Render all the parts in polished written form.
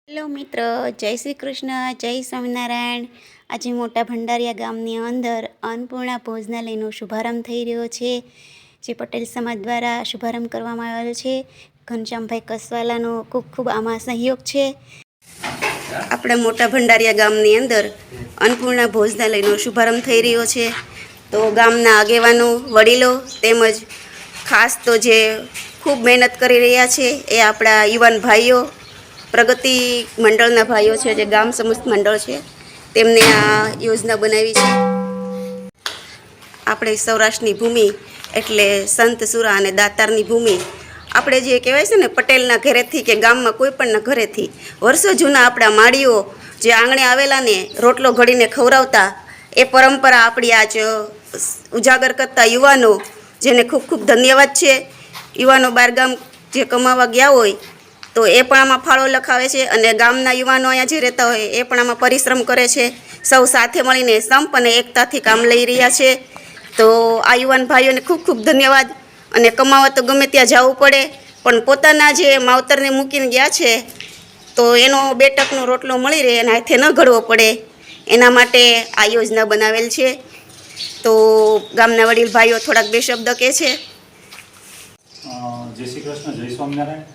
Hello મિત્ર, જય શ્રી કૃષ્ણ, જય સ્વામિનારાયણ। આજે મોટા ભંડારિયા ગામની અંદર અન્નપૂર્ણા ભોજનાલયનો શુભારંભ થઈ રહ્યો છે, જે પટેલ સમાજ દ્વારા શુભારંભ કરવામાં આવેલો છે। ઘનશ્યામભાઈ કસવાલાનો ખૂબ ખૂબ આમાં સહયોગ છે। આપણા મોટા ભંડારિયા ગામની અંદર અન્નપૂર્ણા ભોજનાલયનો શુભારંભ થઈ રહ્યો છે, તો ગામના આગેવાનો, વડીલો તેમજ ખાસ તો જે ખૂબ મહેનત કરી રહ્યા છે એ આપણા યુવાન ભાઈઓ, પ્રગતિ મંડળના ભાઈઓ છે, જે ગામ સમસ્ત મંડળ છે, તેમને આ યોજના બનાવી છે। આપણે સૌરાષ્ટ્રની ભૂમિ એટલે સંત સુરા અને દાતારની ભૂમિ। આપણે જે કહેવાય છે ને, પટેલના ઘરેથી કે ગામમાં કોઈ પણના ઘરેથી વર્ષો જૂના આપણા માળીઓ જે આંગણે આવેલા ને રોટલો ઘડીને ખવડાવતા, એ પરંપરા આપણી આજ ઉજાગર કરતા યુવાનો, જેને ખૂબ ખૂબ ધન્યવાદ છે। યુવાનો બહારગામ જે કમાવા ગયા હોય તો એ પણ આમાં ફાળો લખાવે છે, અને ગામના યુવાનો અહીંયા જે રહેતા હોય એ પણ આમાં પરિશ્રમ કરે છે। સૌ સાથે મળીને સંપ અને એકતાથી કામ લઈ રહ્યા છે, તો આ યુવાન ભાઈઓને ખૂબ ખૂબ ધન્યવાદ। અને કમાવા તો ગમે ત્યાં જવું પડે, પણ પોતાના જે માવતરને મૂકીને ગયા છે તો એનો 2 ટકનો રોટલો મળી રહે અને હાથે ન ઘડવો પડે, એના માટે આ યોજના બનાવેલ છે। તો ગામના વડીલ ભાઈઓ થોડાક 2 શબ્દ કહે છે। જય શ્રી કૃષ્ણ, જય સ્વામિનારાયણ।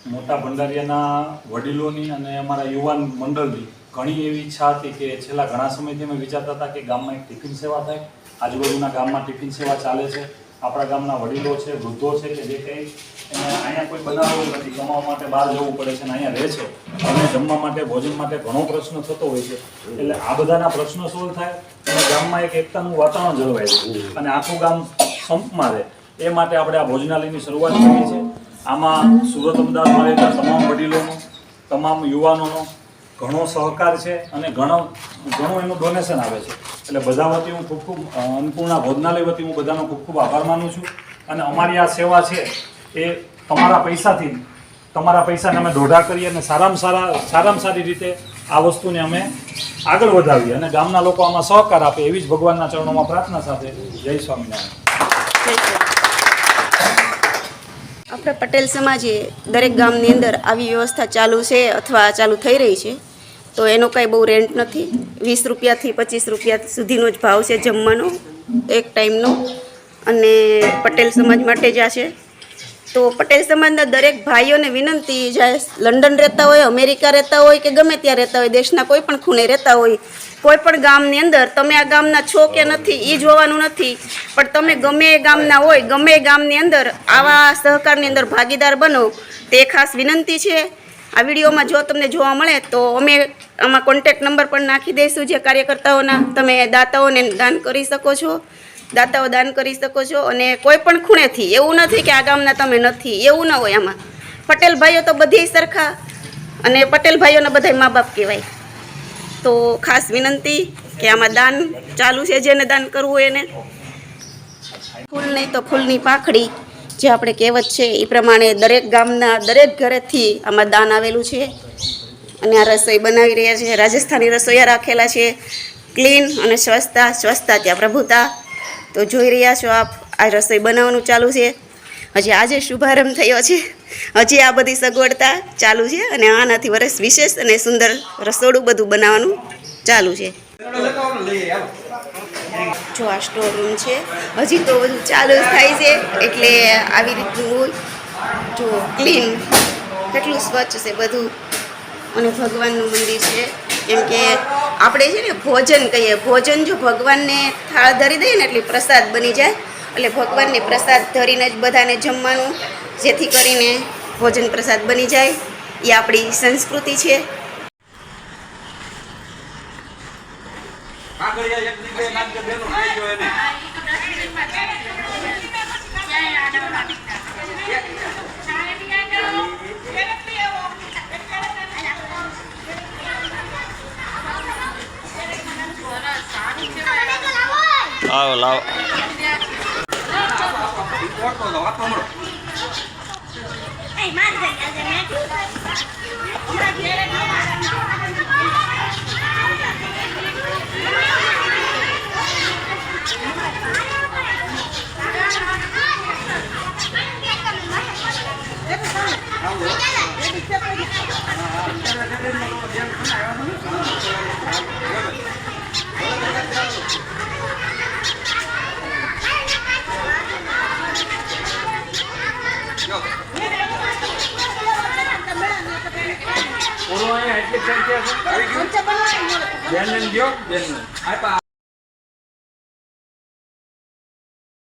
મોટા ભંડારિયાના વડીલોની અને અમારા યુવાન મંડળની ઘણી એવી ઈચ્છા હતી કે છેલ્લા ઘણા સમયથી અમે વિચારતા હતા કે ગામમાં એક ટિફિન સેવા થાય। આજુબાજુના ગામમાં ટિફિન સેવા ચાલે છે, આપણા ગામના વડીલો છે, વૃદ્ધો છે કે જે કંઈ એને અહીંયા કોઈ બનાવવું નથી, કમાવા માટે બહાર જવું પડે છે અને અહીંયા રહે છે, અને જમવા માટે, ભોજન માટે ઘણો પ્રશ્ન થતો હોય છે। એટલે આ બધાના પ્રશ્નો સોલ્વ થાય અને ગામમાં એક એકતાનું વાતાવરણ જળવાય અને આખું ગામ સંપમાં રહે, એ માટે આપણે આ ભોજનાલયની શરૂઆત કરી છે। આમાં સુરત અમદાવાદમાં રહેતા તમામ વડીલોનો, તમામ યુવાનોનો ઘણો સહકાર છે અને ઘણું એનું ડોનેશન આવે છે। એટલે બધા વતી હું ખૂબ અન્નપૂર્ણા ભોજનાલય વતી હું બધાનો ખૂબ આભાર માનું છું। અને અમારી આ સેવા છે એ તમારા પૈસાને અમે દોઢા કરી અને સારામાં સારી રીતે આ વસ્તુને અમે આગળ વધાવીએ અને ગામના લોકો આમાં સહકાર આપે, એવી જ ભગવાનના ચરણોમાં પ્રાર્થના સાથે જય સ્વામિનારાયણ। આપણા પટેલ સમાજે દરેક ગામની અંદર આવી વ્યવસ્થા ચાલુ છે અથવા ચાલુ થઈ રહી છે, તો એનો કાંઈ બહુ રેન્ટ નથી। 20 રૂપિયાથી 25 રૂપિયા સુધીનો જ ભાવ છે જમવાનો એક ટાઈમનો, અને પટેલ સમાજ માટે જ આ છે। તો પટેલ સમાજના દરેક ભાઈઓને વિનંતી, ચાહે લંડન રહેતા હોય, અમેરિકા રહેતા હોય કે ગમે ત્યાં રહેતા હોય, દેશના કોઈ પણ ખૂણે રહેતા હોય, કોઈ પણ ગામની અંદર તમે આ ગામના છો કે નથી એ જોવાનું નથી, પણ તમે ગમે એ ગામના હોય, ગમે એ ગામની અંદર આવા સહકારની અંદર ભાગીદાર બનો, તે ખાસ વિનંતી છે। આ વિડીયોમાં જો તમને જોવા મળે તો અમે આમાં કોન્ટેક્ટ નંબર પણ નાખી દઈશું જે કાર્યકર્તાઓના, તમે દાતાઓને દાન કરી શકો છો, દાતાઓ દાન કરી શકો છો। અને કોઈ પણ ખૂણેથી એવું નથી કે આ ગામના તમે નથી, એવું ન હોય। આમાં પટેલ ભાઈઓ તો બધી સરખા, અને પટેલ ભાઈઓના બધા મા બાપ કહેવાય। તો ખાસ વિનંતી કે આમાં દાન ચાલુ છે, જેને દાન કરવું હોય એને। ફૂલ નહીં તો ફૂલની પાંખડી, જે આપણે કહેવત છે એ પ્રમાણે દરેક ગામના દરેક ઘરેથી આમાં દાન આવેલું છે, અને આ રસોઈ બનાવી રહ્યા છે। રાજસ્થાની રસોઈયા રાખેલા છે, ક્લીન અને સ્વચ્છતા ત્યાં પ્રભુતા। તો જોઈ રહ્યા છો આપ, આ રસોઈ બનાવવાનું ચાલુ છે, હજી આજે શુભારંભ થયો છે, હજી આ બધી સગવડતા ચાલુ છે, અને આનાથી વર્ષ વિશેષ અને સુંદર રસોડું બધું બનાવવાનું ચાલુ છે। જો આ સ્ટોર રૂમ છે, હજી તો બધું ચાલુ જ થાય છે, એટલે આવી રીતનું હોય। જો ક્લીન, કેટલું સ્વચ્છ છે બધું, અને ભગવાનનું મંદિર છે, કેમ કે આપણે છે ને ભોજન કહીએ, ભોજન જો ભગવાનને થાળ ધરી દઈએ ને એટલે પ્રસાદ બની જાય, એટલે ભગવાનને પ્રસાદ ધરીને જ બધાને જમવાનું, જેથી કરીને ભોજન પ્રસાદ બની જાય, એ આપણી સંસ્કૃતિ છે। લાવો લાવો અહીંયા એટલી સંખ્યા છે બેન ગયો બેન